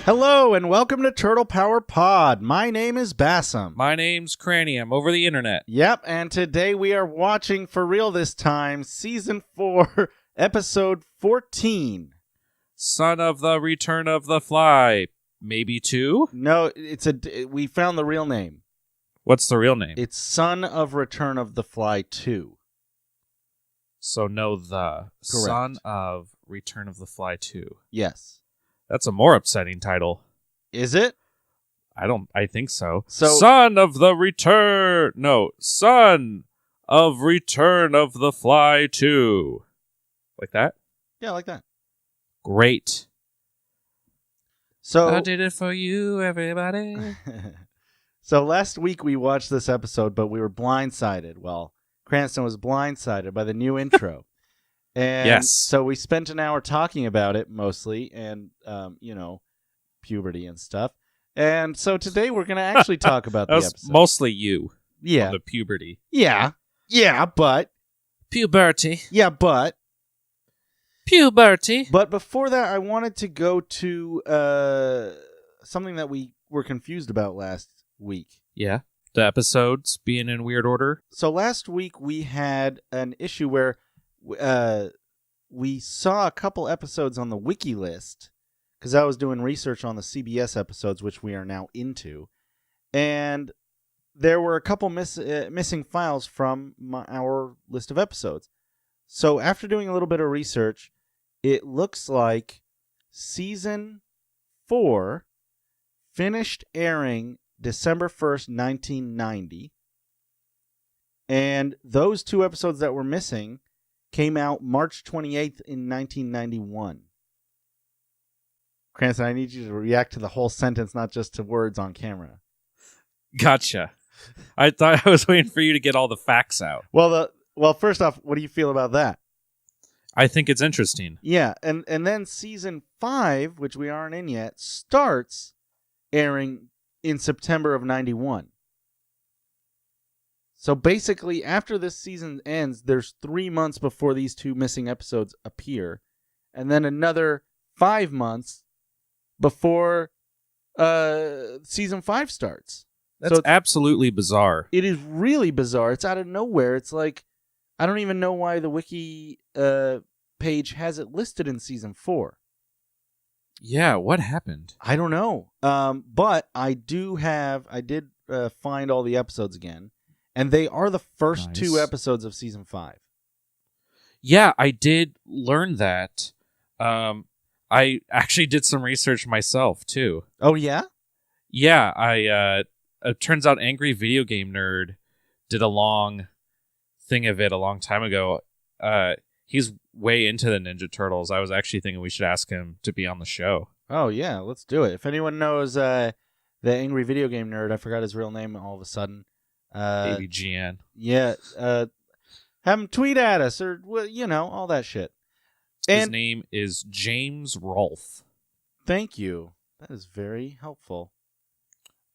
Hello and welcome to Turtle Power Pod. My name is Basem. My name's Cranny. I'm over the internet. Yep, and today we are watching for real this time, Season 4, Episode 14. Son of the Return of the Fly. Maybe 2? No, we found the real name. What's the real name? It's Son of Return of the Fly 2. So no the. Correct. Son of Return of the Fly 2. Yes. That's a more upsetting title. Is it? I think so. So Son of the Return. No, Son of Return of the Fly 2. Like that? Yeah, like that. Great. So I did it for you, everybody. So last week we watched this episode, but we were blindsided. Well, Cranston was blindsided by the new intro. And yes. So we spent an hour talking about it mostly and, puberty and stuff. And so today we're going to actually talk about the episode. Mostly you. Yeah. On the puberty. Yeah. Yeah, but. Puberty. Yeah, but. Puberty. But before that, I wanted to go to something that we were confused about last week. Yeah. The episodes being in weird order. So last week we had an issue where we saw a couple episodes on the wiki list because I was doing research on the CBS episodes, which we are now into, and there were a couple missing files from our list of episodes. So after doing a little bit of research, it looks like Season 4 finished airing December 1st, 1990, and those two episodes that were missing came out March 28th in 1991. Cranston, I need you to react to the whole sentence, not just to words on camera. Gotcha. I thought I was waiting for you to get all the facts out. Well, first off, what do you feel about that? I think it's interesting. Yeah, and then Season 5, which we aren't in yet, starts airing in September of 91. So basically, after this season ends, there's 3 months before these two missing episodes appear, and then another 5 months before Season 5 starts. That's absolutely bizarre. It is really bizarre. It's out of nowhere. It's like, I don't even know why the wiki page has it listed in Season 4. Yeah, what happened? I don't know. But I did find all the episodes again. And they are the first two episodes of Season 5. Yeah, I did learn that. I actually did some research myself, too. Oh, yeah? Yeah, it turns out Angry Video Game Nerd did a long thing of it a long time ago. He's way into the Ninja Turtles. I was actually thinking we should ask him to be on the show. Oh, yeah, let's do it. If anyone knows the Angry Video Game Nerd, I forgot his real name all of a sudden. AVGN. Yeah, have him tweet at us or, all that shit. His name is James Rolfe. Thank you. That is very helpful.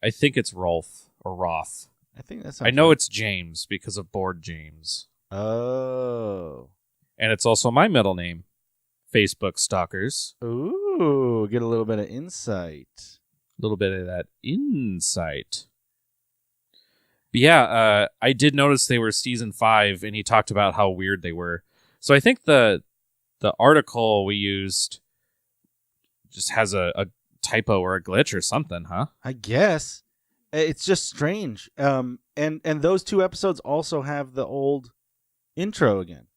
I think it's Rolfe or Roth. I think that's. I know it's James because of Board James. Oh. And it's also my middle name. Facebook stalkers. Ooh, get a little bit of insight. A little bit of that insight. But yeah, I did notice they were Season 5, and he talked about how weird they were. So I think the article we used just has a typo or a glitch or something, huh? I guess. It's just strange. And those two episodes also have the old intro again.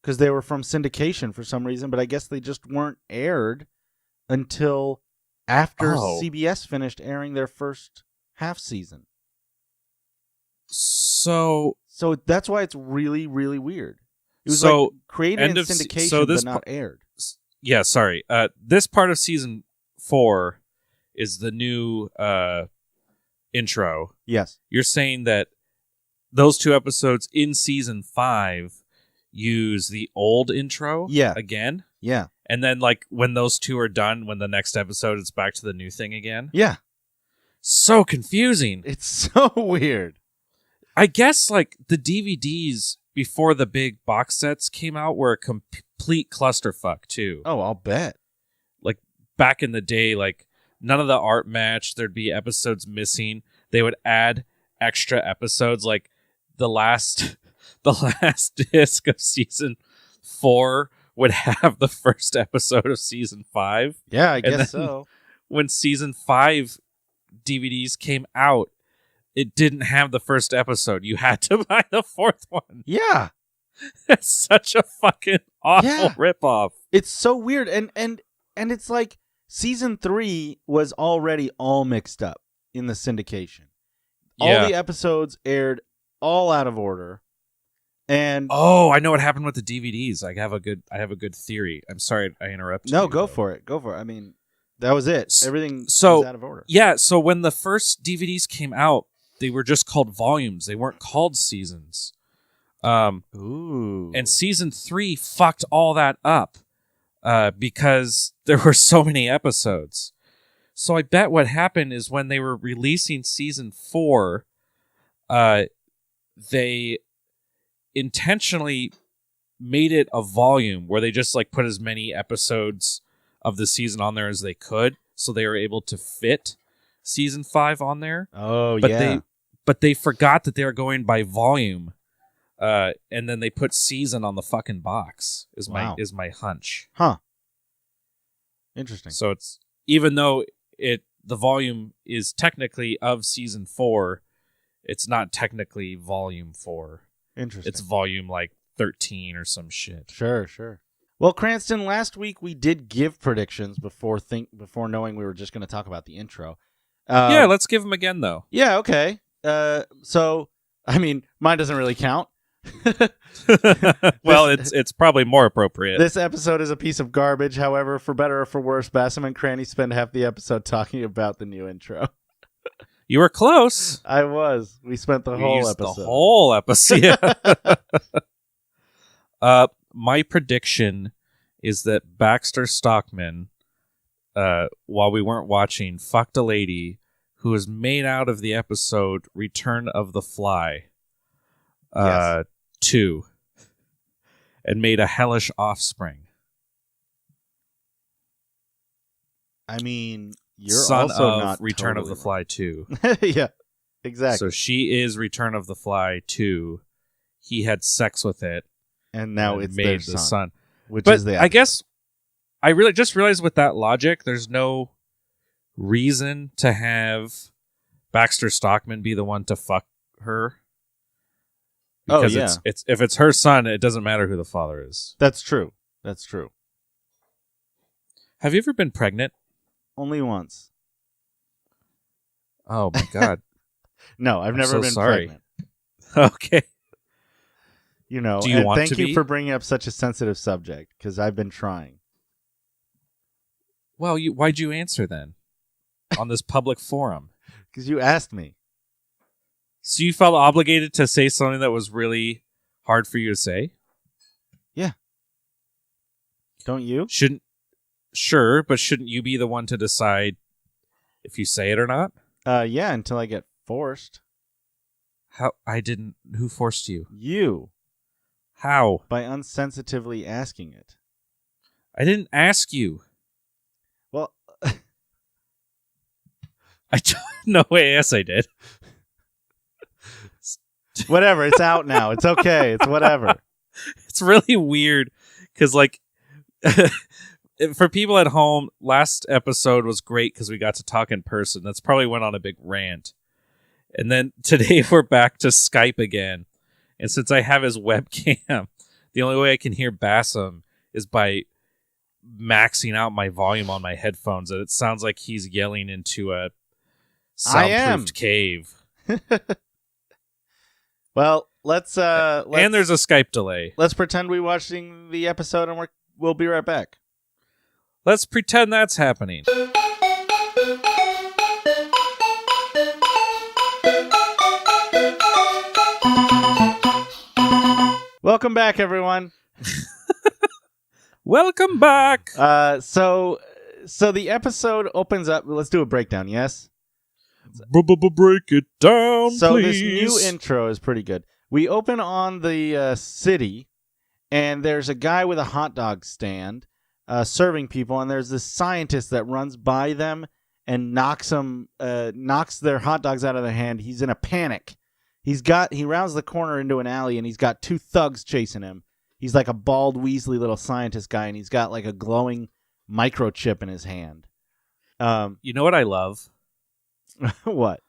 Because they were from syndication for some reason, but I guess they just weren't aired until after CBS finished airing their first half season. So that's why it's really, really weird. It was like created in syndication, but not aired. Yeah, sorry. This part of Season 4 is the new intro. Yes. You're saying that those two episodes in Season 5 use the old intro again? Yeah. And then, like, when those two are done, when the next episode is back to the new thing again? Yeah. So confusing. It's so weird. I guess, like, the DVDs before the big box sets came out were a complete clusterfuck, too. Oh, I'll bet. back in the day, like none of the art matched. There'd be episodes missing. They would add extra episodes, like the last disc of season 4 would have the first episode of season 5. Yeah, I guess so. When season 5 DVDs came out, it didn't have the first episode. You had to buy the 4th one. Yeah. It's such a fucking awful ripoff. It's so weird. And it's like season 3 was already all mixed up in the syndication. All the episodes aired all out of order. And I know what happened with the DVDs. I have a good theory. I'm sorry I interrupted. No, you, go for it. Go for it. I mean, that was it. Everything was out of order. Yeah, so when the first DVDs came out, they were just called volumes. They weren't called seasons. Ooh. And season 3 fucked all that up because there were so many episodes. So I bet what happened is when they were releasing season 4, they intentionally made it a volume where they just like put as many episodes of the season on there as they could, so they were able to fit season 5 on there. Oh, But they forgot that they were going by volume, and then they put season on the fucking box. Is my hunch? Huh. Interesting. So it's, even though the volume is technically of season 4, it's not technically volume 4. Interesting. It's volume like 13 or some shit. Sure. Well, Cranston, last week we did give predictions before knowing we were just going to talk about the intro. Yeah, let's give them again, though. Yeah, okay. So, I mean, mine doesn't really count. Well, it's probably more appropriate. This episode is a piece of garbage. However, for better or for worse, Basem and Cranny spend half the episode talking about the new intro. You were close. I was. We spent the whole episode. The whole episode. My prediction is that Baxter Stockman, while we weren't watching, fucked a lady who was made out of the episode Return of the Fly 2 and made a hellish offspring. I mean, you're Son also of not Return totally of the Fly 2. Yeah, exactly. So she is Return of the Fly 2. He had sex with it. And now it's made their the son. Which But is the I guess I really just realized with that logic, there's no reason to have Baxter Stockman be the one to fuck her. Because it's if it's her son, it doesn't matter who the father is. That's true. Have you ever been pregnant? Only once. Oh my god. No, I've never been pregnant. Okay. You know, do you want thank to you be? for bringing up such a sensitive subject, because I've been trying. Well, why'd you answer then? On this public forum? Because you asked me. So you felt obligated to say something that was really hard for you to say? Yeah. Don't you? Sure, but shouldn't you be the one to decide if you say it or not? Yeah, until I get forced. Who forced you? You. How? By unsensitively asking it. I didn't ask you. Well, no way. Yes, I did. Whatever. It's out now. It's okay. It's whatever. It's really weird because, like, for people at home, last episode was great because we got to talk in person. That's probably went on a big rant. And then today we're back to Skype again. And since I have his webcam, the only way I can hear Basem is by maxing out my volume on my headphones. And it sounds like he's yelling into a soundproofed cave. Well, let's and there's a Skype delay. Let's pretend we're watching the episode and we'll be right back. Let's pretend that's happening. Welcome back, everyone. Welcome back. So the episode opens up. Let's do a breakdown. Yes. Break it down, so please. This new intro is pretty good. We open on the city, and there's a guy with a hot dog stand serving people, and there's this scientist that runs by them and knocks their hot dogs out of their hand. He's in a panic. He rounds the corner into an alley, and he's got 2 thugs chasing him. He's like a bald, Weasley little scientist guy, and he's got like a glowing microchip in his hand. You know what I love? What?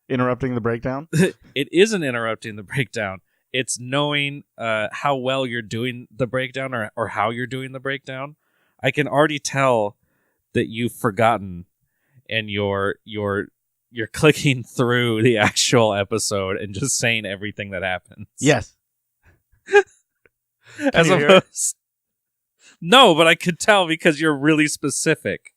Interrupting the breakdown? It isn't interrupting the breakdown. It's knowing how well you're doing the breakdown or how you're doing the breakdown. I can already tell that you've forgotten and you're clicking through the actual episode and just saying everything that happens. Yes. As opposed, no, but I could tell because you're really specific.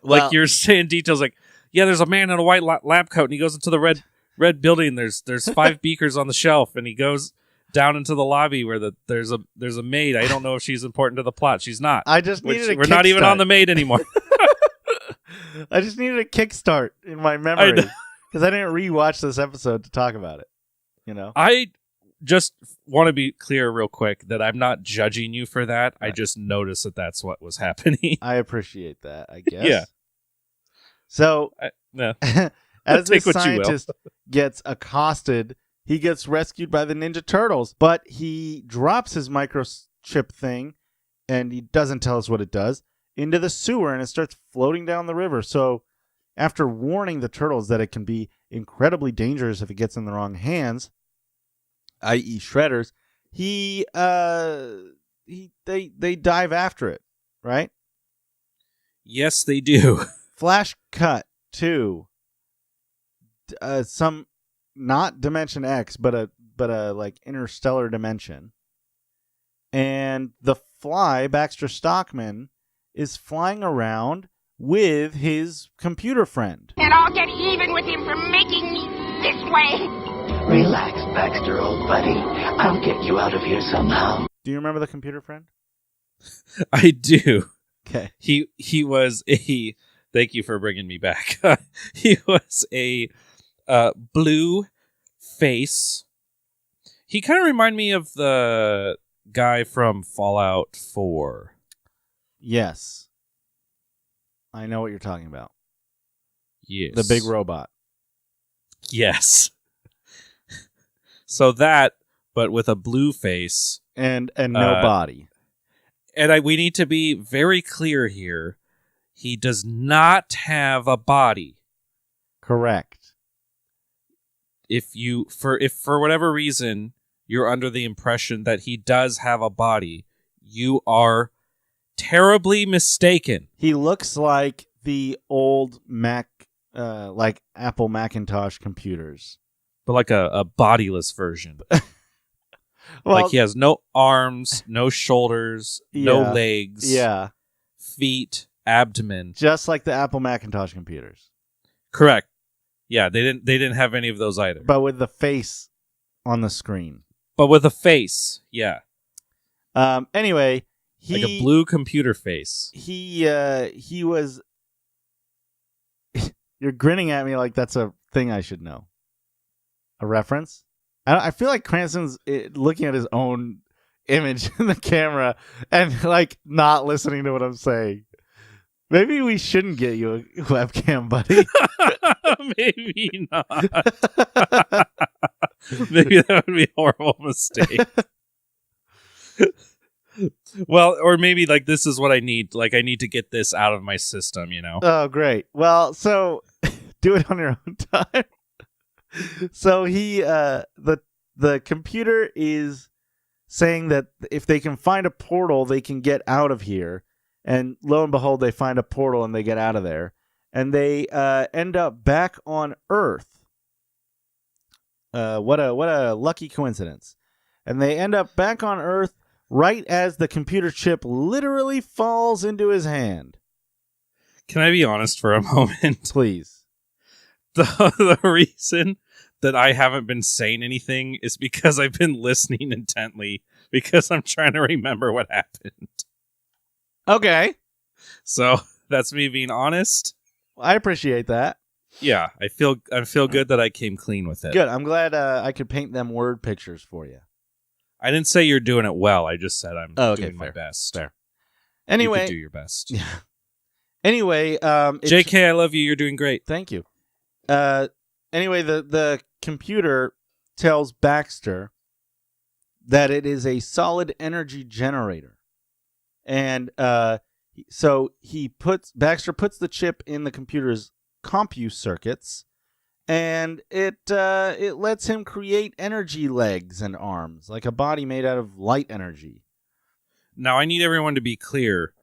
Well, like you're saying details like, yeah, there's a man in a white lab coat and he goes into the red building. There's 5 beakers on the shelf and he goes down into the lobby where there's a maid. I don't know if she's important to the plot. She's not. I just needed we're not even on the maid anymore. I just needed a kickstart in my memory because I didn't rewatch this episode to talk about it. You know, I just want to be clear real quick that I'm not judging you for that. Right. I just noticed that that's what was happening. I appreciate that, I guess. Yeah. So, no. as the scientist gets accosted, he gets rescued by the Ninja Turtles, but he drops his microchip thing, and he doesn't tell us what it does, into the sewer, and it starts floating down the river. So, after warning the turtles that it can be incredibly dangerous if it gets in the wrong hands, i.e. Shredder's, they dive after it, right? Yes, they do. Flash cut to some not Dimension X, but a like interstellar dimension, and the Fly, Baxter Stockman, is flying around with his computer friend. And I'll get even with him for making me this way. Relax, Baxter, old buddy. I'll get you out of here somehow. Do you remember the computer friend? I do. Okay. He was a... Thank you for bringing me back. He was a blue face. He kind of reminded me of the guy from Fallout 4. Yes. I know what you're talking about. Yes. The big robot. Yes. So that, but with a blue face. And no body. And we need to be very clear here. He does not have a body. Correct. If for whatever reason you're under the impression that he does have a body, you are terribly mistaken. He looks like the old Mac, like Apple Macintosh computers, but like a bodiless version. Well, like he has no arms, no shoulders, no legs, feet, abdomen, just like the Apple Macintosh computers. Correct. Yeah, they didn't have any of those either. But with the face on the screen. But with a face, yeah. Anyway, like a blue computer face. He was. You're grinning at me like that's a thing I should know. A reference? I feel like Cranston's looking at his own image in the camera and like not listening to what I'm saying. Maybe we shouldn't get you a webcam, buddy. Maybe not. Maybe that would be a horrible mistake. Well, or maybe like this is what I need. Like I need to get this out of my system, you know? Oh, great. Well, so do it on your own time. So the computer is saying that if they can find a portal, they can get out of here. And lo and behold, they find a portal and they get out of there. And they end up back on Earth. What a lucky coincidence. And they end up back on Earth right as the computer chip literally falls into his hand. Can I be honest for a moment? Please. The reason that I haven't been saying anything is because I've been listening intently because I'm trying to remember what happened. Okay. So that's me being honest. I appreciate that. Yeah, I feel good that I came clean with it. Good. I'm glad I could paint them word pictures for you. I didn't say you're doing it well. I just said I'm doing my best. Fair. Anyway, you could do your best. Yeah. Anyway, JK, I love you. You're doing great. Thank you. Anyway, the computer tells Baxter that it is a solid energy generator, and so Baxter puts the chip in the computer's compute circuits, and it lets him create energy legs and arms, like a body made out of light energy. Now, I need everyone to be clear.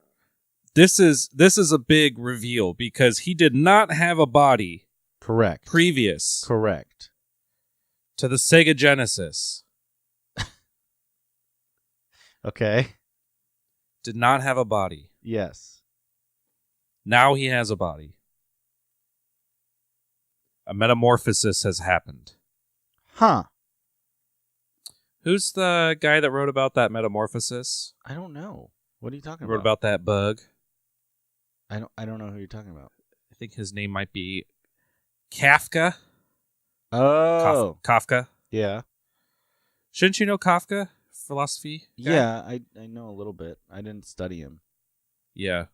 This is a big reveal because he did not have a body. Correct. Previous. Correct. To the Sega Genesis. Okay. Did not have a body. Yes. Now he has a body. A metamorphosis has happened. Huh. Who's the guy that wrote about that metamorphosis? I don't know. What are you talking Wrote about that bug. I don't know who you're talking about. I think his name might be Kafka. Oh. Kafka. Yeah. Shouldn't you know Kafka? Philosophy guy? Yeah, I know a little bit. I didn't study him. Yeah.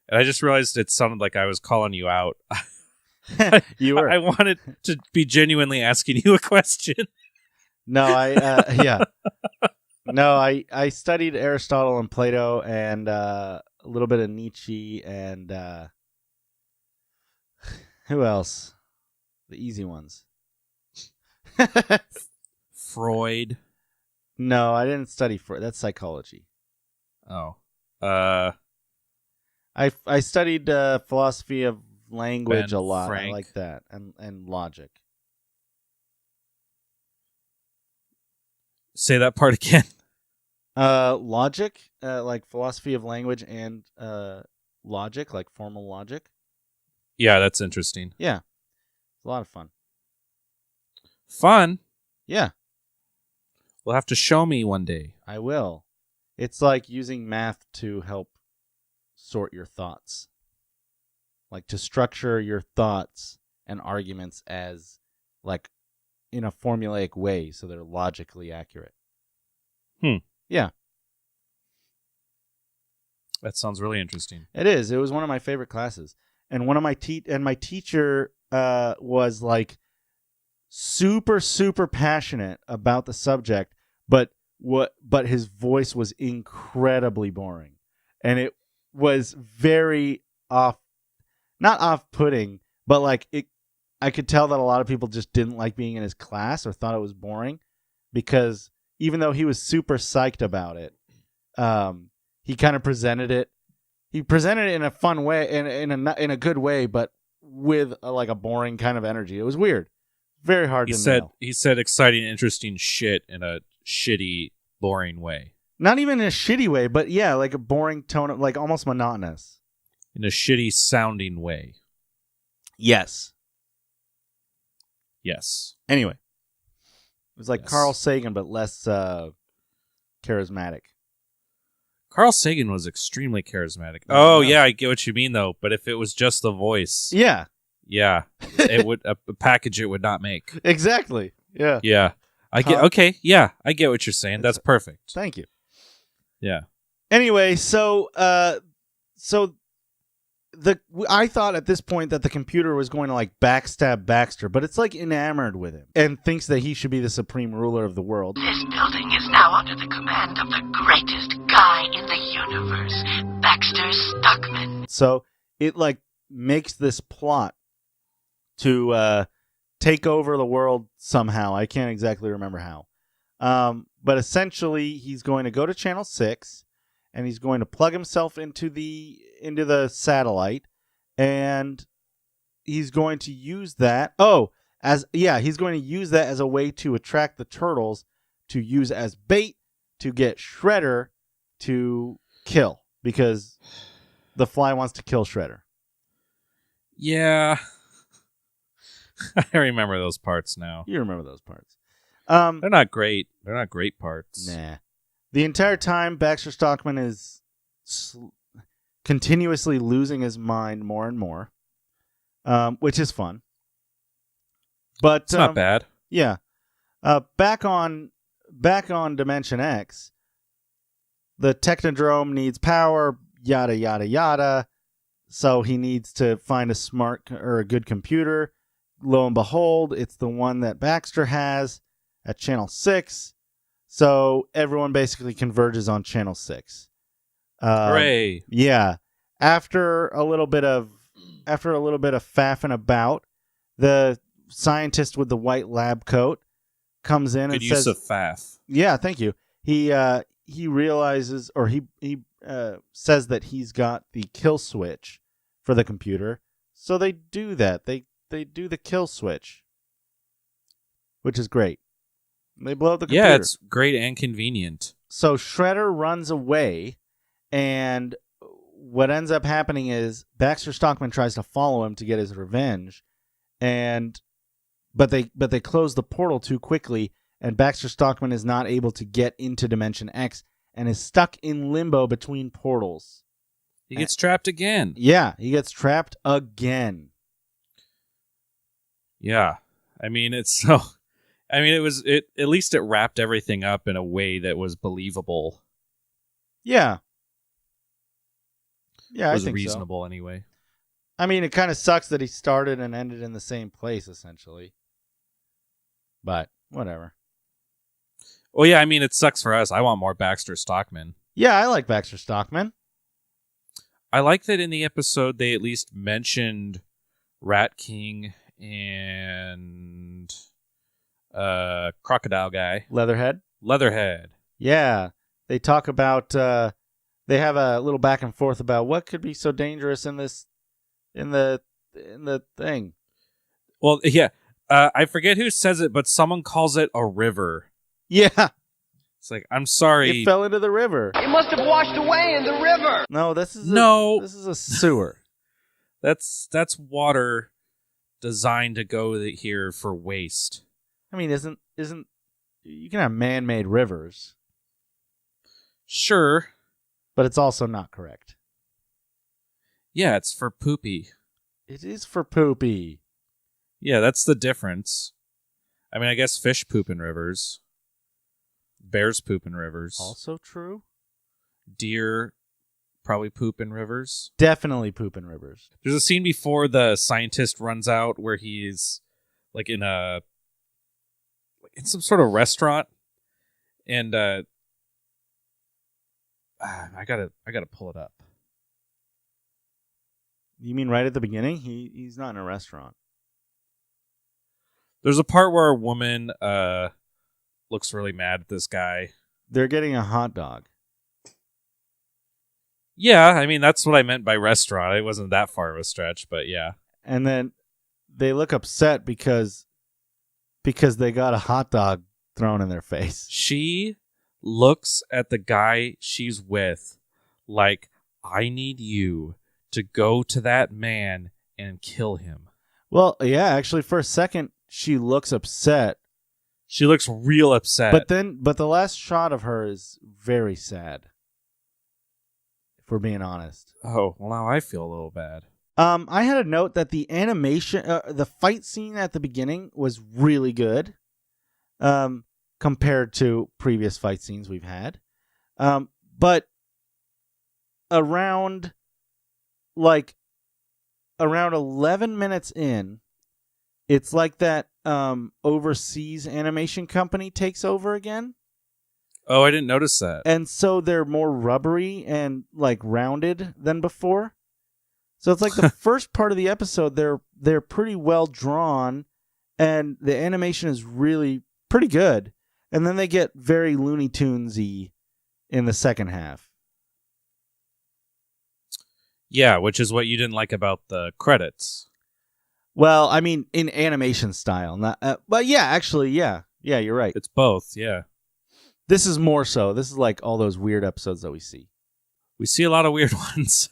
And I just realized it sounded like I was calling you out. You were. I wanted to be genuinely asking you a question. No, yeah. No, I studied Aristotle and Plato and a little bit of Nietzsche and who else? The easy ones. Freud. No, I didn't study Freud. That's psychology. Oh. I studied philosophy of language Ben a lot. Frank. I like that. And logic. Say that part again. Logic, like philosophy of language and logic, like formal logic. Yeah, that's interesting. Yeah. It's a lot of fun. Fun? Yeah, We'll have to show me one day. I will. It's like using math to help sort your thoughts. Like to structure your thoughts and arguments as like in a formulaic way so they're logically accurate. Yeah. That sounds really interesting. It is. It was one of my favorite classes. And one of my my teacher was like super passionate about the subject, but his voice was incredibly boring. And it was very not off-putting, but like I could tell that a lot of people just didn't like being in his class or thought it was boring because even though he was super psyched about it, he kind of presented it. He presented it in a fun way, in a good way, but with like a boring kind of energy. It was weird, very hard to nail. He said exciting, interesting shit in a shitty, boring way. Not even in a shitty way, but yeah, like a boring tone, of like almost monotonous. In a shitty sounding way. Yes. Yes. Anyway, it was like Yes. Carl Sagan, but less charismatic. Carl Sagan was extremely charismatic. Oh, yeah, I get what you mean, though. But if it was just the voice, Yeah, it would a package it would not make. exactly. Yeah. Yeah, I get. Okay, yeah, I get what you're saying. That's perfect. Thank you. Yeah. Anyway, so I thought at this point that the computer was going to like backstab Baxter, but it's like enamored with him and thinks that he should be the supreme ruler of the world. This building is now under the command of the greatest guy in the universe, Baxter Stockman. So it like makes this plot to take over the world somehow. I can't exactly remember how. But essentially he's going to go to Channel 6 and he's going to plug himself into the satellite, and he's going to use that. He's going to use that as a way to attract the turtles to use as bait to get Shredder to kill, because the Fly wants to kill Shredder. Yeah. I remember those parts now. You remember those parts. They're not great. They're not great parts. Nah. The entire time, Baxter Stockman is continuously losing his mind more and more, which is fun. But It's not bad. Yeah. Back on Dimension X, the Technodrome needs power. yada, yada, yada. So he needs to find a smart or a good computer. Lo and behold, it's the one that Baxter has at Channel 6. So everyone basically converges on Channel 6. Hooray. Yeah. After a little bit of faffing about, the scientist with the white lab coat comes in and says, use of faff. Yeah, thank you. He realizes, or he says that he's got the kill switch for the computer. So they do that. They do the kill switch, which is great. They blow up the computer. Yeah, it's great and convenient. So Shredder runs away, and what ends up happening is Baxter Stockman tries to follow him to get his revenge, but they close the portal too quickly, and Baxter Stockman is not able to get into Dimension X and is stuck in limbo between portals. He gets trapped again. Yeah, he gets trapped again. Yeah. I mean, at least it wrapped everything up in a way that was believable. Yeah. Yeah, It was I think reasonable so. anyway. I mean, it kind of sucks that he started and ended in the same place, essentially. But, whatever. Well, yeah, I mean, it sucks for us. I want more Baxter Stockman. Yeah, I like Baxter Stockman. I like that in the episode they at least mentioned Rat King and Crocodile Guy. Leatherhead. Yeah. They talk about, they have a little back and forth about what could be so dangerous in the thing. Well, yeah. I forget who says it, but someone calls it a river. Yeah. It's like, I'm sorry. It fell into the river. It must have washed away in the river. No, this is a sewer. That's water designed to go here for waste. I mean, isn't you can have man-made rivers, Sure. but it's also not correct. Yeah, it's for poopy. It is for poopy. Yeah, that's the difference. I mean, I guess fish poop in rivers. Bears poop in rivers. Also true. Deer probably poop in rivers. Definitely poop in rivers. There's a scene before the scientist runs out where he's like in some sort of restaurant, and I gotta pull it up. You mean right at the beginning? He's not in a restaurant. There's a part where a woman looks really mad at this guy. They're getting a hot dog. Yeah, I mean, that's what I meant by restaurant. It wasn't that far of a stretch, but yeah. And then they look upset because they got a hot dog thrown in their face. She looks at the guy she's with like, I need you to go to that man and kill him. Well, yeah, actually, for a second, she looks upset. She looks real upset. But the last shot of her is very sad. If we're being honest. Oh, well, now I feel a little bad. I had a note that the animation, the fight scene at the beginning was really good, compared to previous fight scenes we've had. But around 11 minutes in, it's like that overseas animation company takes over again. Oh, I didn't notice that. And so they're more rubbery and like rounded than before. So it's like the first part of the episode, they're pretty well drawn, and the animation is really pretty good. And then they get very Looney Tunes-y in the second half. Yeah, which is what you didn't like about the credits. Well, I mean, in animation style, not. But yeah, actually, yeah, you're right. It's both, yeah. This is more so. This is like all those weird episodes that we see. We see a lot of weird ones.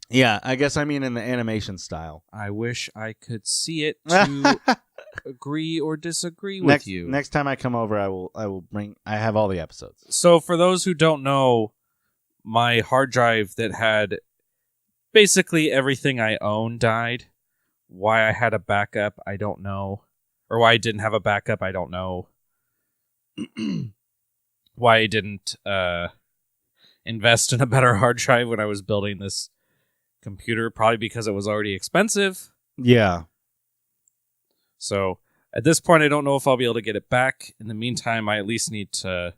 Yeah, I guess I mean in the animation style. I wish I could see it to agree or disagree with you. Next time I come over, I will bring. I have all the episodes. So for those who don't know, my hard drive that had basically everything I own died. Why I had a backup, I don't know. Or why I didn't have a backup, I don't know. Why I didn't invest in a better hard drive when I was building this computer, probably because it was already expensive. Yeah. So at this point, I don't know if I'll be able to get it back. In the meantime, I at least need to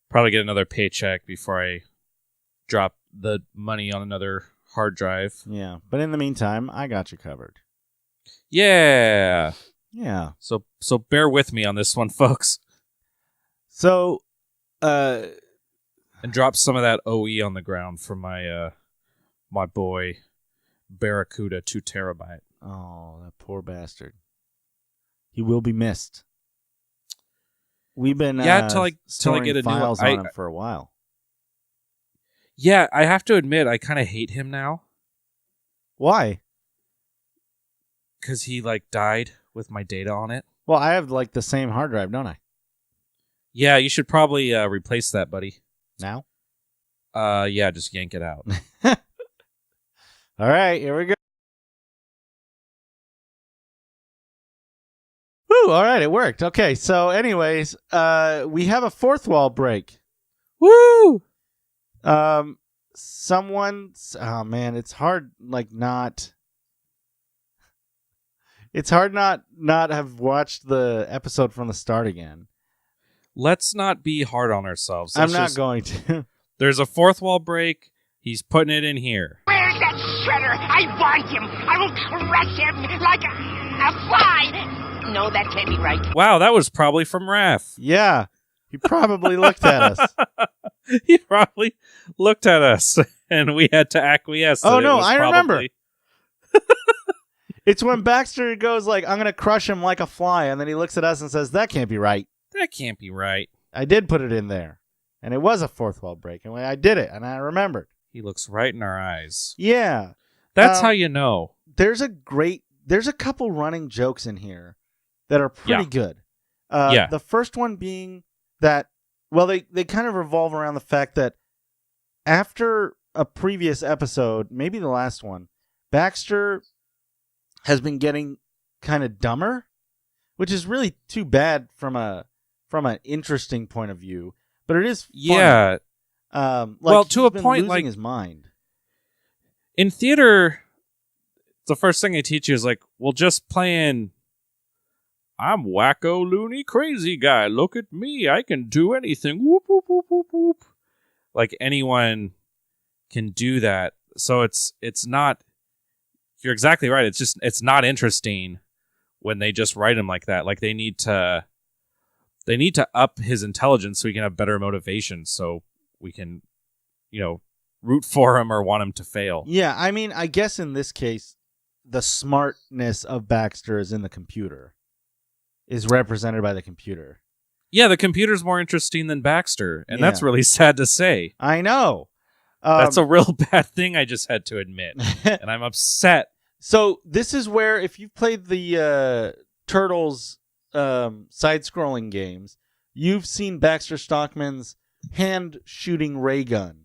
probably get another paycheck before I drop the money on another hard drive. Yeah. But in the meantime, I got you covered. Yeah. Yeah. So bear with me on this one, folks. So, and drop some of that OE on the ground for my my boy Barracuda 2 terabyte. oh, that poor bastard. He will be missed. We've been till I storing get a new files one. on him for a while. Yeah, I have to admit, I kind of hate him now Why? because he died with my data on it. Well, I have the same hard drive, don't I? Yeah, you should probably replace that, buddy. Now? Yeah, just yank it out. All right, here we go. Woo, all right, it worked. Okay, so anyways, we have a fourth wall break. Woo! Someone's, oh man, it's hard not it's hard not have watched the episode from the start again. Let's not be hard on ourselves. I'm not going to. There's a fourth wall break. He's putting it in here. Where's that shredder? I want him. I will crush him like a fly. No, that can't be right. Wow, that was probably from Raph. Yeah. He probably looked at us. He probably looked at us, and we had to acquiesce. Oh, that it no, was I remember. probably- It's when Baxter goes I'm going to crush him like a fly, and then he looks at us and says, that can't be right. That can't be right. I did put it in there, and it was a fourth wall break, and I did it, and I remembered. He looks right in our eyes. Yeah. That's how you know. There's a couple running jokes in here that are pretty good. Yeah. The first one being that, well, they kind of revolve around the fact that after a previous episode, maybe the last one, Baxter has been getting kind of dumber, which is really too bad from an interesting point of view. But it is funny. Yeah. Well, to he's a been point, losing his mind. In theater, the first thing they teach you is just playing, I'm wacko, loony, crazy guy. Look at me. I can do anything. Whoop, whoop, whoop, whoop, whoop. Anyone can do that. So it's not, you're exactly right. It's not interesting when they just write him like that. They need to up his intelligence so he can have better motivation. So we can, root for him or want him to fail. Yeah, I mean, I guess in this case, the smartness of Baxter is in the computer, is represented by the computer. Yeah, the computer's more interesting than Baxter, and that's really sad to say. I know. That's a real bad thing I just had to admit, and I'm upset. So this is where, if you've played the Turtles side-scrolling games, you've seen Baxter Stockman's hand-shooting ray gun.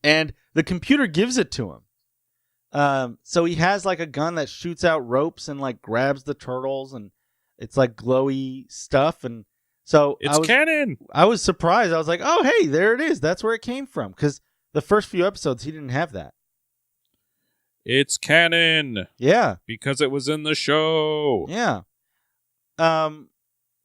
And the computer gives it to him. So he has a gun that shoots out ropes and grabs the turtles, and it's glowy stuff. And so it's canon. I was surprised. I was like, oh, hey, there it is. That's where it came from. Because the first few episodes, he didn't have that. It's canon. Yeah. Because it was in the show. Yeah. But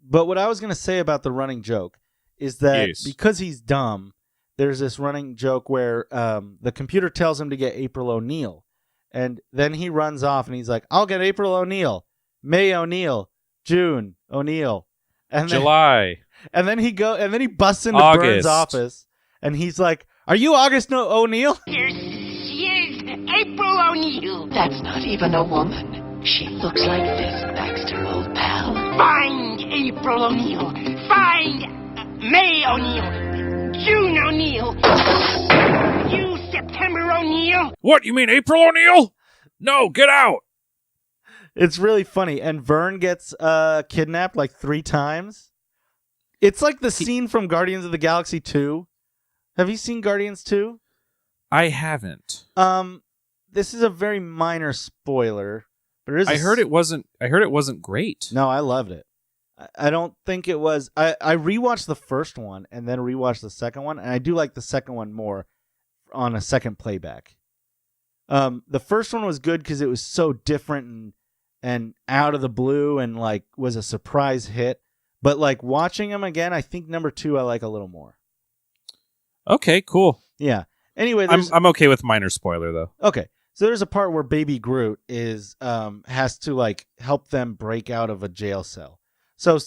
what I was going to say about the running joke is that because he's dumb, there's this running joke where the computer tells him to get April O'Neil. And then he runs off and he's like, I'll get April O'Neil, May O'Neil, June O'Neil. And July. And then he busts into August. Burns' office and he's like, are you August O'Neil? Here she is, April O'Neil. That's not even a woman. She looks like this, Baxter, old pal. Find April O'Neil. Find May O'Neil. June O'Neil. You September O'Neil. What, you mean April O'Neil? No, get out. It's really funny. And Vern gets kidnapped 3 times. It's like the scene from Guardians of the Galaxy 2. Have you seen Guardians 2? I haven't. This is a very minor spoiler, but I heard it wasn't great. No, I loved it. I don't think it was. I rewatched the first one and then rewatched the second one, and I do like the second one more on a second playback. The first one was good because it was so different and out of the blue and like was a surprise hit. But like watching them again, I think number 2 I like a little more. Okay, cool. Yeah. Anyway, I'm okay with minor spoiler though. Okay. So there's a part where Baby Groot is has to like help them break out of a jail cell. So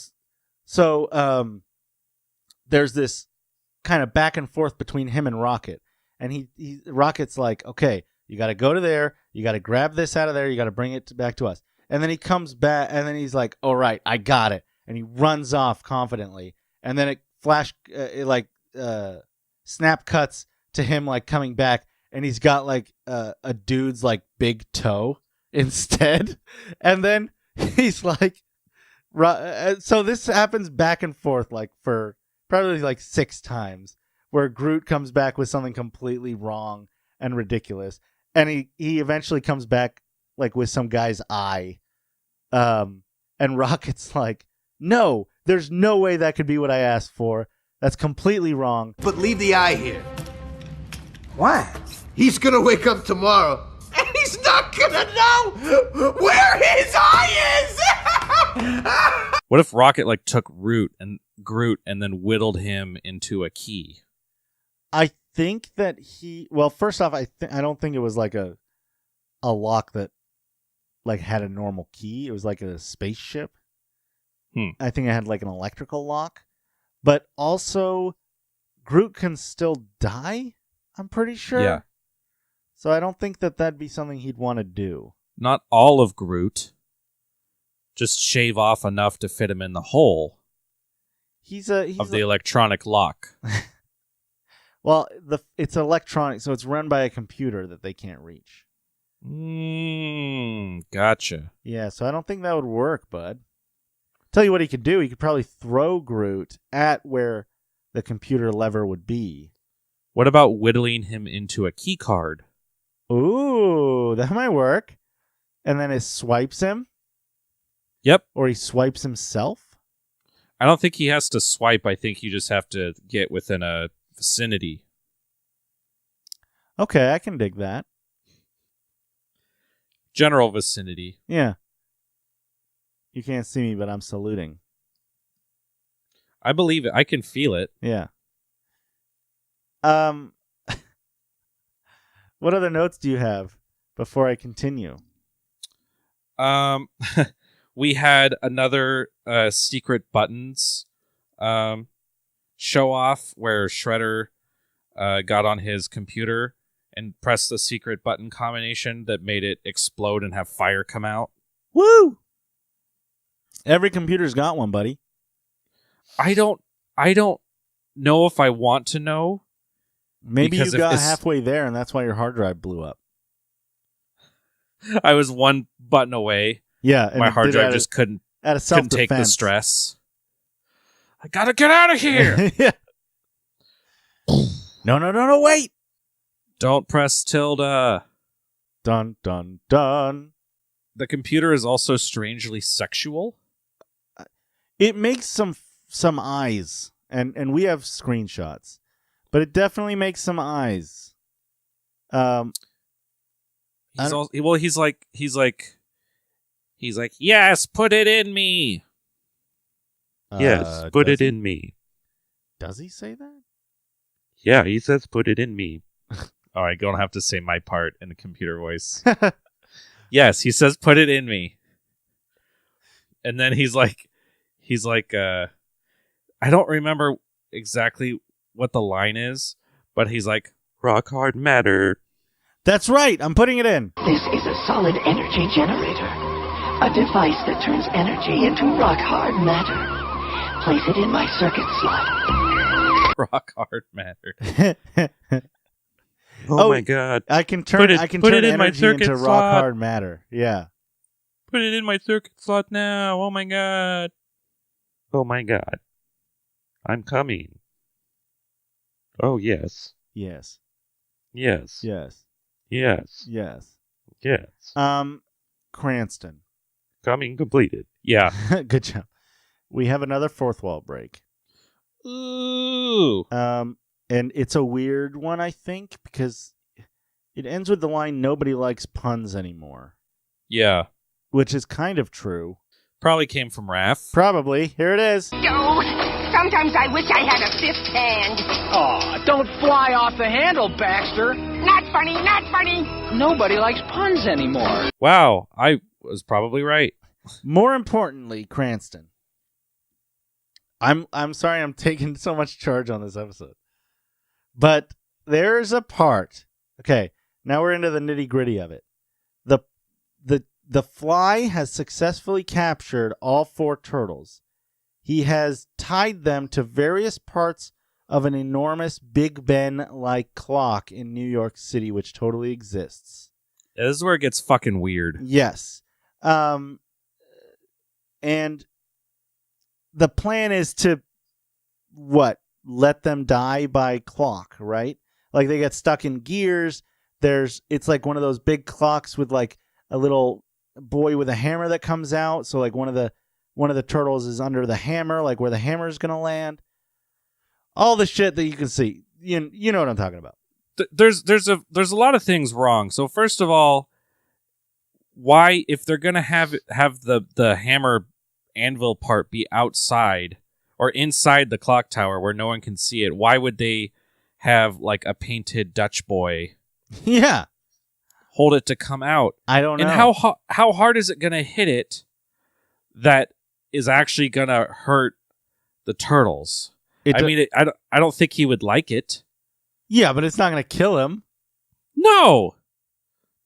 there's this kind of back and forth between him and Rocket, and Rocket's like, okay, you got to go to there, you got to grab this out of there, you got to bring it back to us, and then he comes back, and then he's like, all right, I got it, and he runs off confidently, and then snap cuts to him like coming back. And he's got like a dude's like big toe instead. And then he's like, so this happens back and forth like for probably like 6 times where Groot comes back with something completely wrong and ridiculous. And he eventually comes back like with some guy's eye. And Rocket's like, no, there's no way that could be what I asked for. That's completely wrong. But leave the eye here. Why? He's gonna wake up tomorrow, and he's not gonna know where his eye is! What if Rocket like took Groot and then whittled him into a key? I think that first off, I don't think it was like a lock that like had a normal key. It was like a spaceship. I think it had like an electrical lock. But also, Groot can still die, I'm pretty sure. Yeah. So I don't think that that'd be something he'd want to do. Not all of Groot. Just shave off enough to fit him in the hole of the electronic lock. Well, it's electronic, so it's run by a computer that they can't reach. Gotcha. Yeah, so I don't think that would work, bud. Tell you what he could do. He could probably throw Groot at where the computer lever would be. What about whittling him into a key card? Ooh, that might work. And then it swipes him? Yep. Or he swipes himself? I don't think he has to swipe. I think you just have to get within a vicinity. Okay, I can dig that. General vicinity. Yeah. You can't see me, but I'm saluting. I believe it. I can feel it. Yeah. What other notes do you have before I continue? We had another secret buttons show off where Shredder got on his computer and pressed the secret button combination that made it explode and have fire come out. Woo! Every computer's got one, buddy. I don't know if I want to know. Maybe you got halfway there, and that's why your hard drive blew up. I was one button away. Yeah, and my hard drive just couldn't take the stress. I gotta get out of here. Yeah. No, wait. Don't press tilde. Dun, dun, dun. The computer is also strangely sexual. It makes some eyes, and we have screenshots, but it definitely makes some eyes. He's like, yes, put it in me. Yes, put it in me. Does he say that? Yeah, he says put it in me. Oh, I don't have to say my part in the computer voice. Yes, he says put it in me. And then he's like, I don't remember exactly what the line is, but he's like, rock hard matter. That's right, I'm putting it in. This is a solid energy generator. A device that turns energy into rock-hard matter. Place it in my circuit slot. Rock hard matter. Oh my god. I can turn energy into rock hard matter. Yeah. Put it in my circuit slot now. Oh my god. Oh my god. I'm coming. Oh yes. Yes. Yes. Yes. Yes. Yes. Yes. Cranston. Coming completed. Yeah. Good job. we have another fourth wall break. Ooh. And it's a weird one, I think, because it ends with the line, "Nobody likes puns anymore," Yeah. which is kind of true. Probably came from Raph. Probably. Here it is. Oh, sometimes I wish I had a fifth hand. Aw, don't fly off the handle, Baxter. Not funny, not funny. Nobody likes puns anymore. Wow, I was probably right. More importantly, Cranston. I'm sorry I'm taking so much charge on this episode. But there's a part. Okay, now we're into the nitty-gritty of it. The Fly has successfully captured all 4 turtles. He has tied them to various parts of an enormous Big Ben-like clock in New York City, which totally exists. Yeah, this is where it gets fucking weird. Yes. And the plan is to, let them die by clock, right? Like they get stuck in gears. It's like one of those big clocks with like a little boy with a hammer that comes out. So like one of the turtles is under the hammer, like where the hammer is going to land. All the shit that you can see. You know what I'm talking about. There's a lot of things wrong. So first of all, why, if they're gonna have the hammer anvil part be outside or inside the clock tower where no one can see it, why would they have like a painted Dutch boy Yeah. hold it to come out? I don't know. And how hard is it gonna hit it that is actually gonna hurt the turtles? I don't think he would like it. Yeah, but it's not going to kill him. No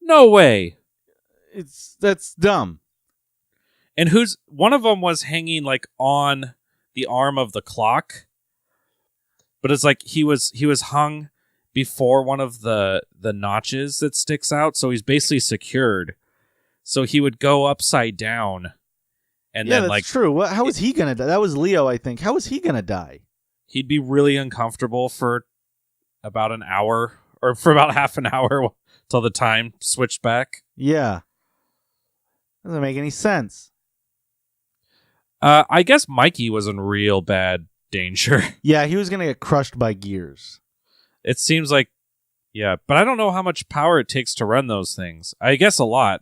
way. That's dumb. And one of them was hanging like on the arm of the clock, but it's like he was hung before one of the notches that sticks out, so he's basically secured. So he would go upside down, and yeah, then that's like true. How was he gonna die? That was Leo, I think. How was he gonna die? He'd be really uncomfortable for about an hour, or for about half an hour till the time switched back. Yeah, doesn't make any sense. I guess Mikey was in real bad danger. Yeah, he was gonna get crushed by gears. It seems like, yeah, but I don't know how much power it takes to run those things. I guess a lot.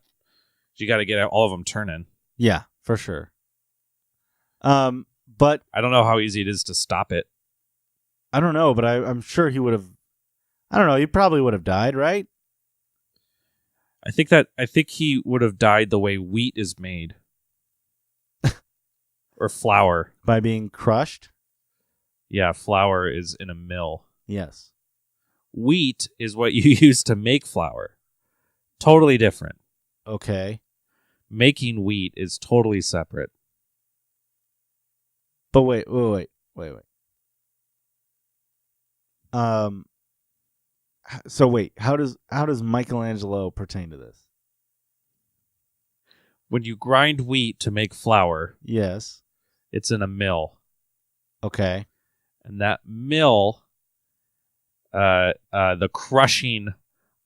You got to get all of them turning. Yeah, for sure. But I don't know how easy it is to stop it. I don't know, but I'm sure he would have. I don't know. He probably would have died, right? I think he would have died the way wheat is made, or flour. By being crushed. Yeah, flour is in a mill. Yes. Wheat is what you use to make flour. Totally different. Okay. Making wheat is totally separate. But wait. So wait, how does Michelangelo pertain to this? When you grind wheat to make flour, Yes. it's in a mill. Okay. And that mill, the crushing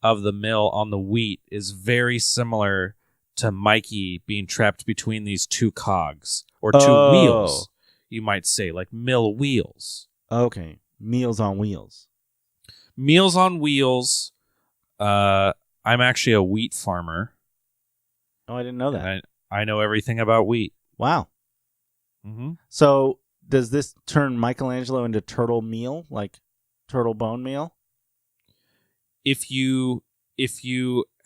of the mill on the wheat is very similar to Mikey being trapped between these two cogs, or two wheels, you might say, like mill wheels. Okay. Meals on Wheels. Meals on Wheels. I'm actually a wheat farmer. Oh, I didn't know that. And I know everything about wheat. Wow. Mm-hmm. So does this turn Michelangelo into turtle meal, like turtle bone meal? If you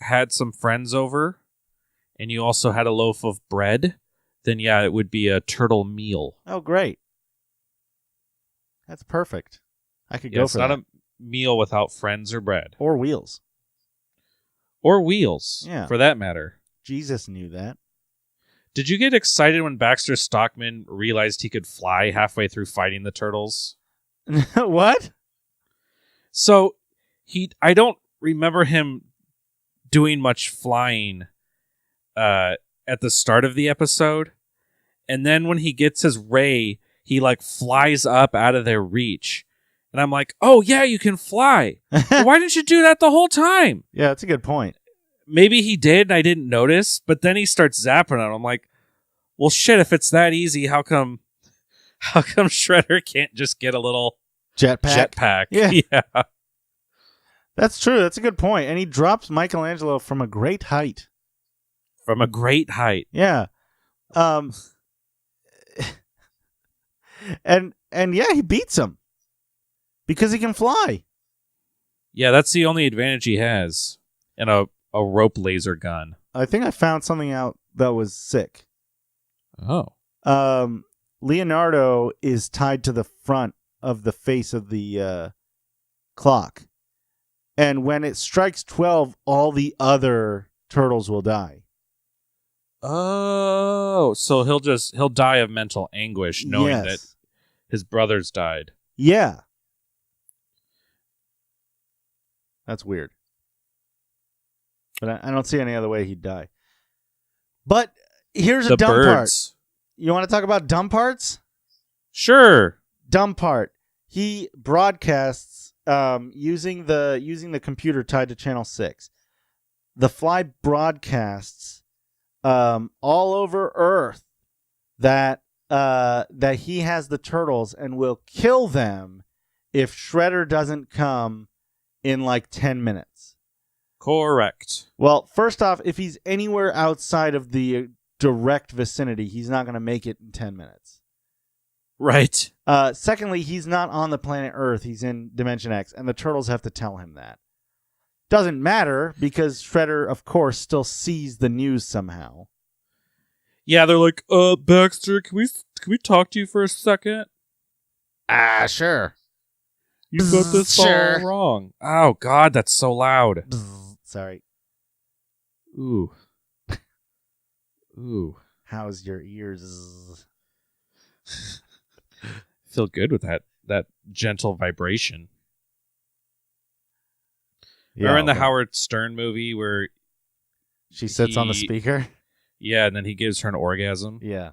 had some friends over and you also had a loaf of bread, then yeah, it would be a turtle meal. Oh, great. That's perfect. I could go It's for not that. a meal without friends or bread. Or wheels. Or wheels, Yeah. for that matter. Jesus knew that. Did you get excited when Baxter Stockman realized he could fly halfway through fighting the turtles? What? So I don't remember him doing much flying at the start of the episode. And then when he gets his ray, he like flies up out of their reach. And I'm like, oh yeah, you can fly. Why didn't you do that the whole time? Yeah, that's a good point. Maybe he did and I didn't notice, but then he starts zapping it. I'm like, well shit, if it's that easy, how come How come Shredder can't just get a little Jetpack. Yeah. Yeah. That's true. That's a good point. And he drops Michelangelo from a great height. From a great height. Yeah. And yeah, he beats him because he can fly. Yeah, that's the only advantage he has. And a rope laser gun. I think I found something out that was sick. Oh. Leonardo is tied to the front of the face of the clock. And when it strikes 12, all the other turtles will die. Oh, so he'll die of mental anguish knowing that his brothers died. Yeah. That's weird. But I don't see any other way he'd die. But here's a dumb part. You want to talk about dumb parts? Sure. Dumb part. He broadcasts using the computer tied to Channel 6. The Fly broadcasts all over Earth that he has the turtles and will kill them if Shredder doesn't come in like 10 minutes. Correct. Well, first off, if he's anywhere outside of the direct vicinity, he's not going to make it in 10 minutes. Right. Secondly, he's not on the planet Earth. He's in Dimension X, and the turtles have to tell him that. Doesn't matter, because Shredder, of course, still sees the news somehow. Yeah, they're like, Baxter, can we talk to you for a second? Sure. You got this all wrong. Oh, God, that's so loud. Sorry. Ooh. Ooh. How's your ears? Feel good with that gentle vibration. Yeah, Remember in the Howard Stern movie where she sits on the speaker? Yeah, and then he gives her an orgasm? Yeah.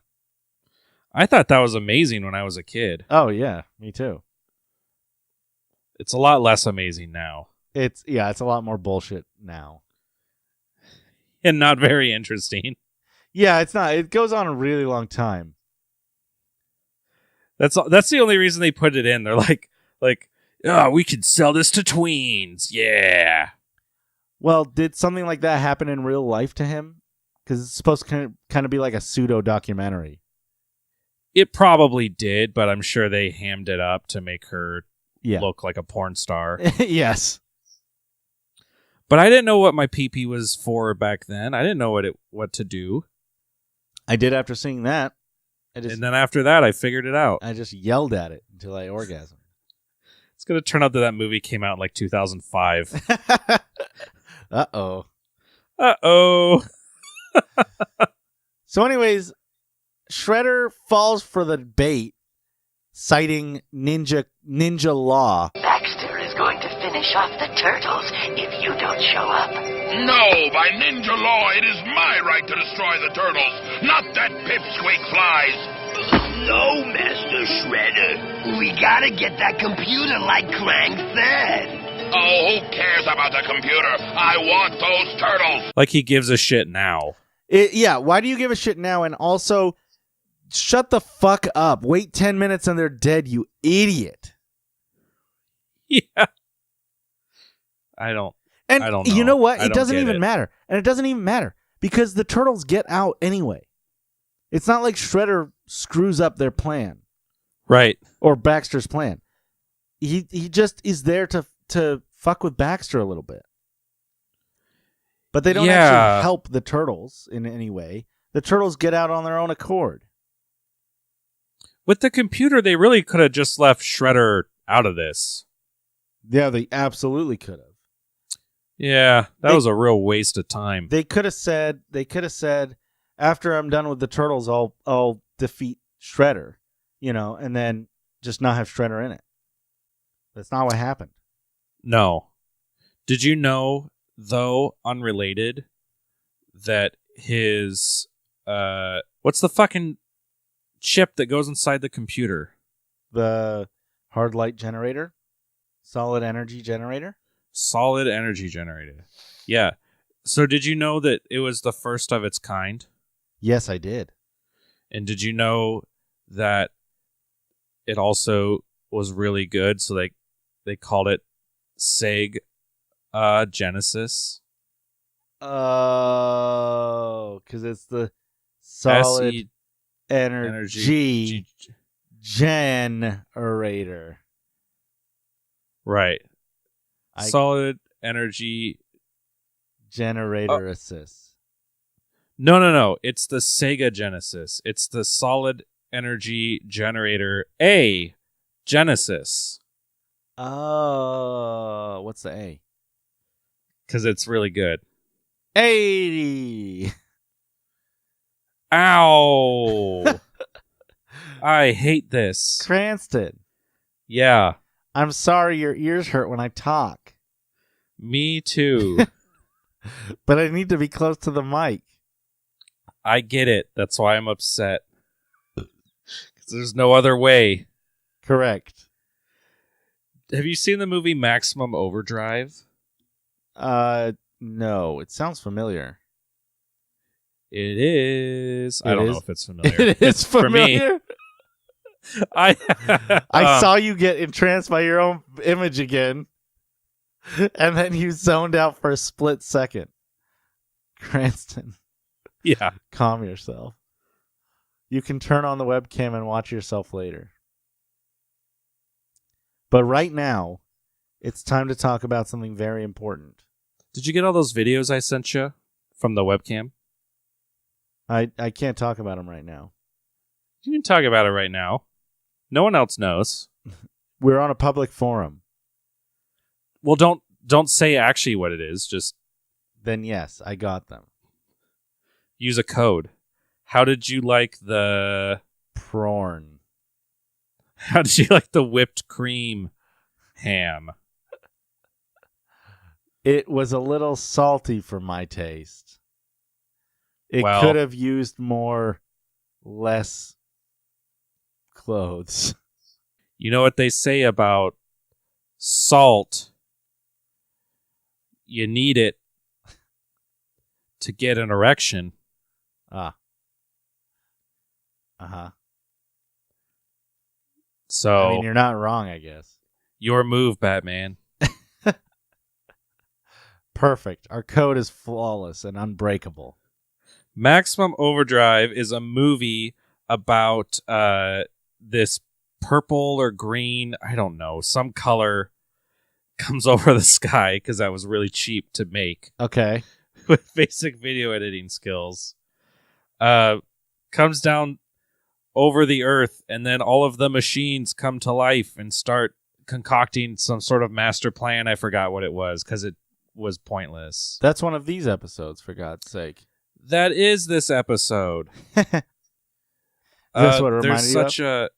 I thought that was amazing when I was a kid. Oh, yeah. Me too. It's a lot less amazing now. It's a lot more bullshit now. And not very interesting. Yeah, it's not. It goes on a really long time. That's the only reason they put it in. They're like, oh, we could sell this to tweens. Yeah. Well, did something like that happen in real life to him? Because it's supposed to kind of be like a pseudo documentary. It probably did, but I'm sure they hammed it up to make her look like a porn star. Yes. But I didn't know what my pee-pee was for back then. I didn't know what to do. I did after seeing that. And then after that, I figured it out. I just yelled at it until I orgasmed. It's going to turn out that movie came out in like 2005. Uh-oh. Uh-oh. So anyways, Shredder falls for the bait, citing ninja law. Baxter is going to finish off the turtles if you don't show up. No, by ninja law, it is my right to destroy the turtles, not that pipsqueak flies. No, Master Shredder. We gotta get that computer like Krang said. Oh, who cares about the computer? I want those turtles. Like he gives a shit now. Why do you give a shit now? And also, shut the fuck up. Wait 10 minutes and they're dead, you idiot. Yeah. I don't know. You know what? It doesn't even matter. And it doesn't even matter because the turtles get out anyway. It's not like Shredder screws up their plan. Right. Or Baxter's plan. He just is there to fuck with Baxter a little bit. But they don't actually help the turtles in any way. The turtles get out on their own accord. With the computer, they really could have just left Shredder out of this. Yeah, they absolutely could have. Yeah, that was a real waste of time. They could have said, after I'm done with the turtles, I'll defeat Shredder, and then just not have Shredder in it. That's not what happened. No. Did you know, though, unrelated, that his what's the fucking chip that goes inside the computer? The hard light generator? Solid energy generator? Solid energy generator. Yeah. So did you know that it was the first of its kind? Yes, I did. And did you know that it also was really good, so they called it Sega Genesis. Oh, because it's the solid SE energy generator. Right. Solid energy generator assist. No. It's the Sega Genesis. It's the solid energy generator A Genesis. Oh, what's the A? Because it's really good. 80. Ow. I hate this. Cranston. Yeah. I'm sorry your ears hurt when I talk. Me too. But I need to be close to the mic. I get it. That's why I'm upset. Because there's no other way. Correct. Have you seen the movie Maximum Overdrive? No. It sounds familiar. It is. I It don't is? know if it's familiar. It is familiar. For me. I saw you get entranced by your own image again. And then you zoned out for a split second. Cranston. Yeah. Calm yourself. You can turn on the webcam and watch yourself later. But right now, it's time to talk about something very important. Did you get all those videos I sent you from the webcam? I can't talk about them right now. You can talk about it right now. No one else knows. We're on a public forum. Well, don't say actually what it is. Just Then yes, I got them. use a code. How did you like the Prawn. How did you like the whipped cream ham? It was a little salty for my taste. It Well- could have used less clothes. You know what they say about salt? You need it to get an erection. Ah. Uh-huh. So I mean, you're not wrong, I guess. your move, Batman. Perfect. Our code is flawless and unbreakable. Maximum Overdrive is a movie about this purple or green, I don't know, some color comes over the sky because that was really cheap to make Okay. with basic video editing skills. Comes down over the earth, and then all of the machines come to life and start concocting some sort of master plan. I forgot what it was because it was pointless. That's one of these episodes, for God's sake. That is this episode. That's what it reminded There's you of? such a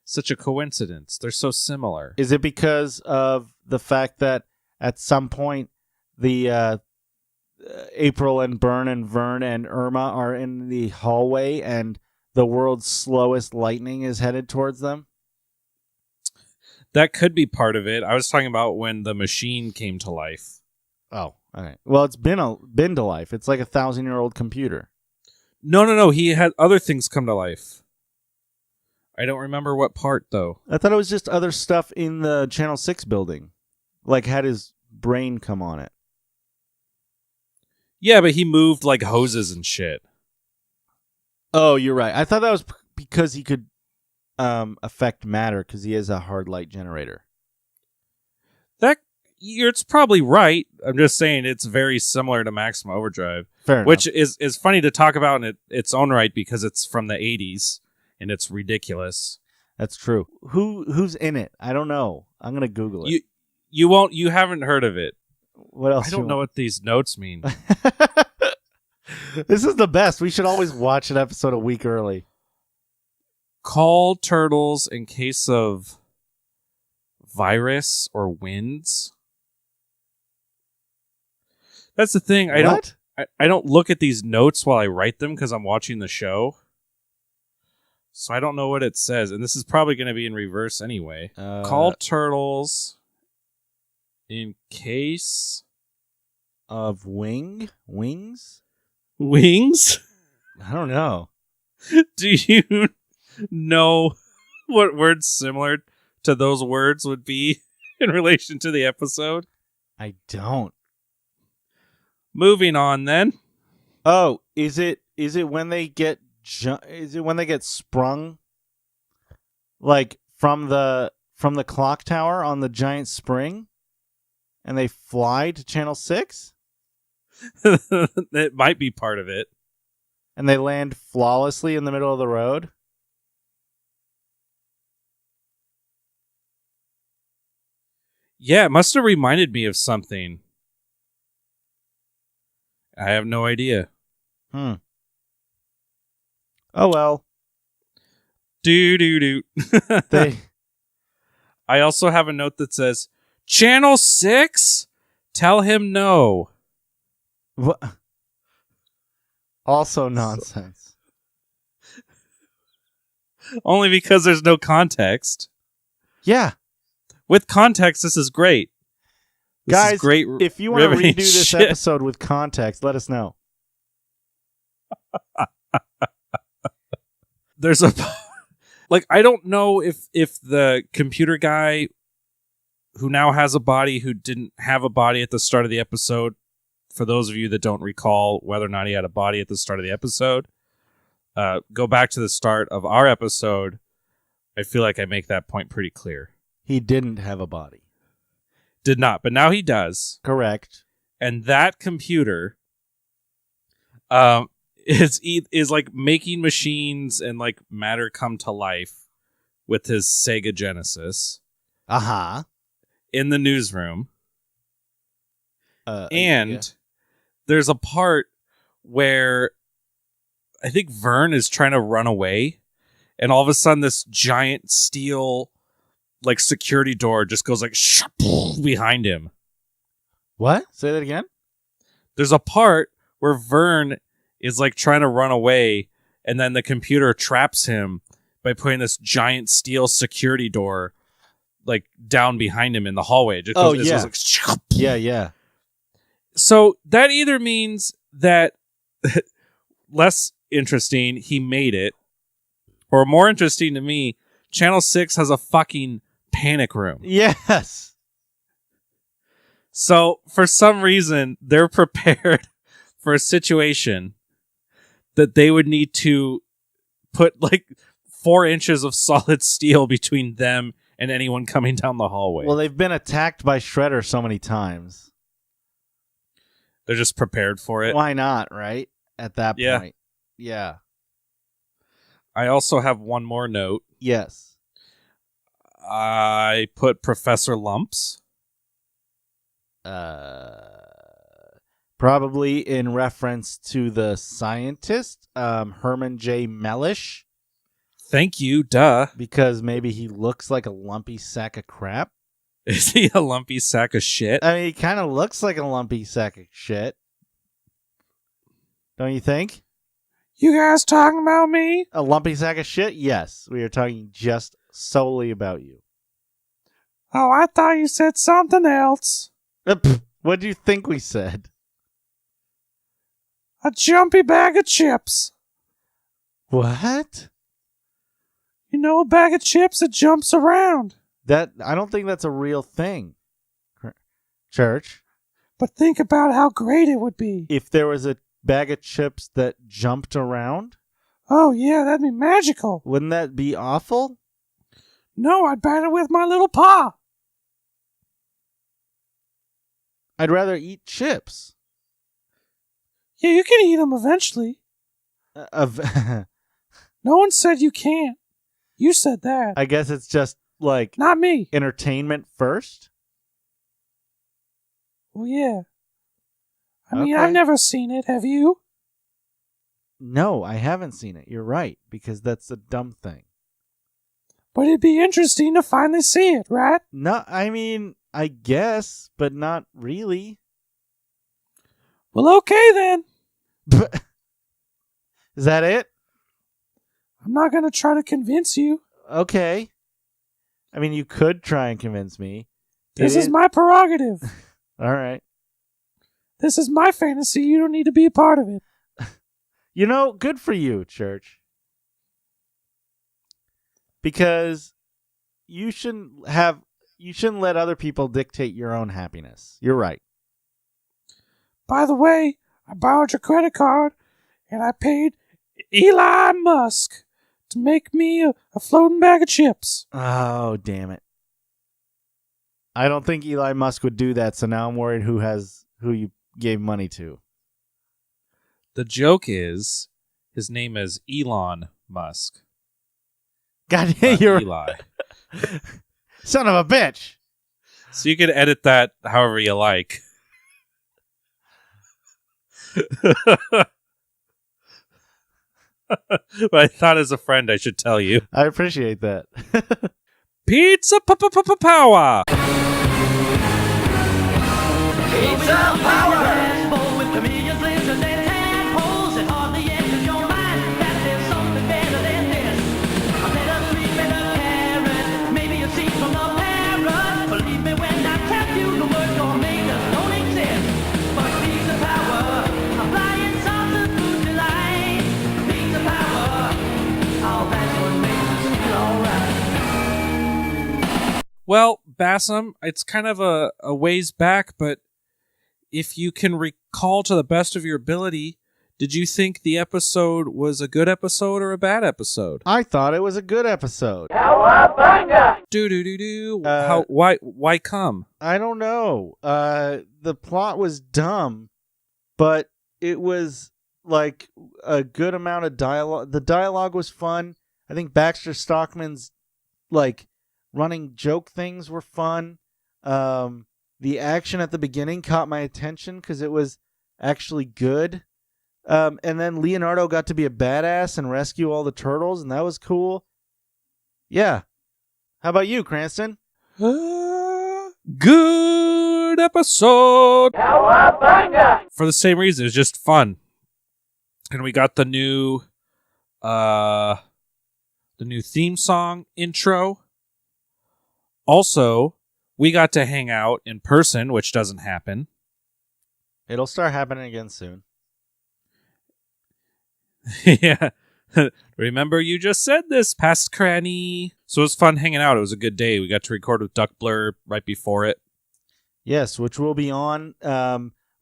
such a coincidence. They're so similar. Is it because of the fact that at some point the April and Bern and Vern and Irma are in the hallway and the world's slowest lightning is headed towards them? That could be part of it. I was talking about when the machine came to life. Oh, all right. Well, it's been to life. It's like a 1,000-year-old computer. No. He had other things come to life. I don't remember what part, though. I thought it was just other stuff in the Channel 6 building. Like, had his brain come on it. Yeah, but he moved like hoses and shit. Oh, you're right. I thought that was because he could affect matter because he is a hard light generator. It's probably right. I'm just saying it's very similar to Maximum Overdrive. Fair enough. Which is funny to talk about in its own right because it's from the 80s and it's ridiculous. That's true. Who's in it? I don't know. I'm gonna Google it. You haven't heard of it. What else? I don't know what these notes mean. This is the best. We should always watch an episode a week early. Call turtles in case of virus or winds. That's the thing. I don't look at these notes while I write them because I'm watching the show. So I don't know what it says. And this is probably going to be in reverse anyway. Call turtles in case of wings? Wings? I don't know. Do you know what words similar to those words would be in relation to the episode? I don't. Moving on then. Oh, is it when they get is it when they get sprung like from the clock tower on the giant spring and they fly to Channel 6? It might be part of it. And they land flawlessly in the middle of the road? Yeah, it must have reminded me of something. I have no idea. Oh well. Do. They I also have a note that says, Channel 6? Tell him no. What? Also nonsense. Only because there's no context. Yeah. With context, this is great. This Guys, is great, if you want to riveting redo this shit. episode with context, let us know. There's a... Like, I don't know if the computer guy who now has a body who didn't have a body at the start of the episode, for those of you that don't recall whether or not he had a body at the start of the episode, go back to the start of our episode. I feel like I make that point pretty clear. He didn't have a body. Did not, but now he does. Correct. And that computer is like making machines and like matter come to life with his Sega Genesis. Uh-huh. In the newsroom. Yeah. There's a part where I think Vern is trying to run away, and all of a sudden this giant steel like security door just goes like behind him. What? Say that again? There's a part where Vern is like trying to run away, and then the computer traps him by putting this giant steel security door like down behind him in the hallway. It just goes, it goes like, yeah. So that either means that less interesting, he made it, or more interesting to me, Channel 6 has a fucking panic room. Yes. So for some reason, they're prepared for a situation that they would need to put like 4 inches of solid steel between them and anyone coming down the hallway. Well, they've been attacked by Shredder so many times. They're just prepared for it. Why not, right? At that point. Yeah. I also have one more note. Yes. I put Professor Lumps. Probably in reference to the scientist, Herman J. Mellish. Thank you, duh. Because maybe he looks like a lumpy sack of crap. Is he a lumpy sack of shit? I mean, he kind of looks like a lumpy sack of shit. Don't you think? You guys talking about me? A lumpy sack of shit? Yes. We are talking just solely about you. Oh, I thought you said something else. What do you think we said? A jumpy bag of chips. What? You know, a bag of chips that jumps around. I don't think that's a real thing. Church. But think about how great it would be. If there was a bag of chips that jumped around? Oh, yeah, that'd be magical. Wouldn't that be awful? No, I'd bat it with my little paw. I'd rather eat chips. Yeah, you can eat them eventually. No one said you can't. You said that. I guess it's just like... Not me. Entertainment first? Well, yeah. I mean, I've never seen it. Have you? No, I haven't seen it. You're right, because that's a dumb thing. But it'd be interesting to finally see it, right? No, I mean, I guess, but not really. Well, okay then. Is that it? I'm not going to try to convince you. Okay. I mean, you could try and convince me. This is my prerogative. All right. This is my fantasy. You don't need to be a part of it. You know, good for you, Church. because you shouldn't let other people dictate your own happiness. You're right. By the way, I borrowed your credit card, and I paid Elon Musk to make me a floating bag of chips. Oh, damn it. I don't think Elon Musk would do that, so now I'm worried who you gave money to. The joke is, his name is Elon Musk. God, you're Eli. Son of a bitch. So you can edit that however you like. But I thought as a friend I should tell you. I appreciate that. Pizza power! Pizza power! Well, Basem, it's kind of a ways back, but if you can recall to the best of your ability, did you think the episode was a good episode or a bad episode? I thought it was a good episode. Cowabunga! Why come? I don't know. The plot was dumb, but it was like a good amount of dialogue. The dialogue was fun. I think Baxter Stockman's like running joke things were fun. The action at the beginning caught my attention because it was actually good. And then Leonardo got to be a badass and rescue all the turtles, and that was cool. Yeah. How about you, Cranston? Good episode! Cowabunga! For the same reason, it was just fun. And we got the new theme song intro. Also, we got to hang out in person, which doesn't happen. It'll start happening again soon. Yeah. Remember, you just said this, past Cranny. So it was fun hanging out. It was a good day. We got to record with Duck Blur right before it. Yes, which will be on.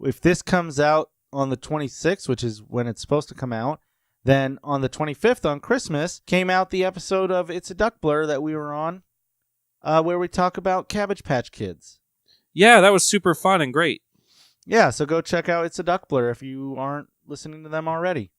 If this comes out on the 26th, which is when it's supposed to come out, then on the 25th on Christmas came out the episode of It's a Duck Blur that we were on, where we talk about Cabbage Patch Kids. Yeah, that was super fun and great. Yeah, so go check out It's a Duck Blur if you aren't listening to them already.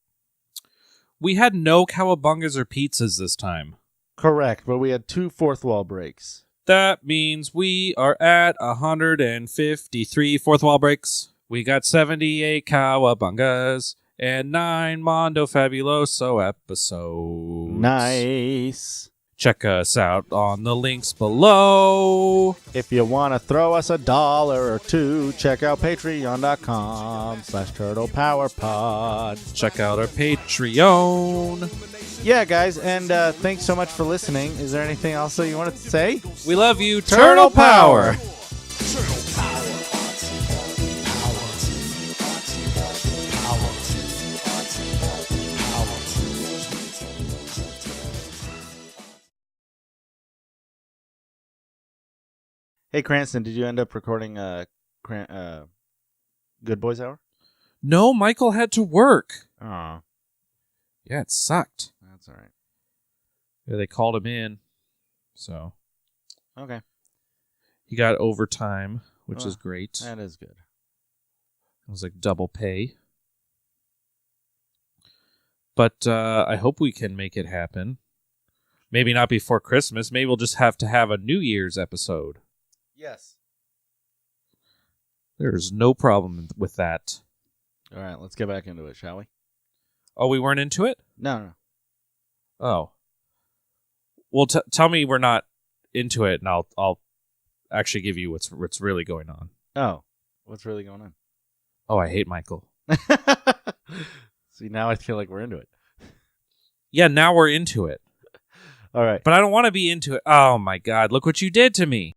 We had no cowabungas or pizzas this time. Correct, but we had 2 fourth wall breaks. That means we are at 153 fourth wall breaks. We got 78 cowabungas and 9 Mondo Fabuloso episodes. Nice. Check us out on the links below. If you want to throw us $1 or $2, check out patreon.com/turtlepowerpod. Check out our Patreon. Yeah, guys, and thanks so much for listening. Is there anything else that you wanted to say? We love you, Turtle Power. Hey, Cranston, did you end up recording Good Boys Hour? No, Michael had to work. Oh, Yeah, it sucked. that's all right. Yeah, they called him in. So Okay. he got overtime, which is great. That is good. It was like double pay. But I hope we can make it happen. Maybe not before Christmas. Maybe we'll just have to have a New Year's episode. Yes. There's no problem with that. All right, let's get back into it, shall we? Oh, we weren't into it? No. Oh. Well, tell me we're not into it, and I'll actually give you what's really going on. Oh, what's really going on? Oh, I hate Michael. See, now I feel like we're into it. Yeah, now we're into it. All right. But I don't want to be into it. Oh, my God. Look what you did to me.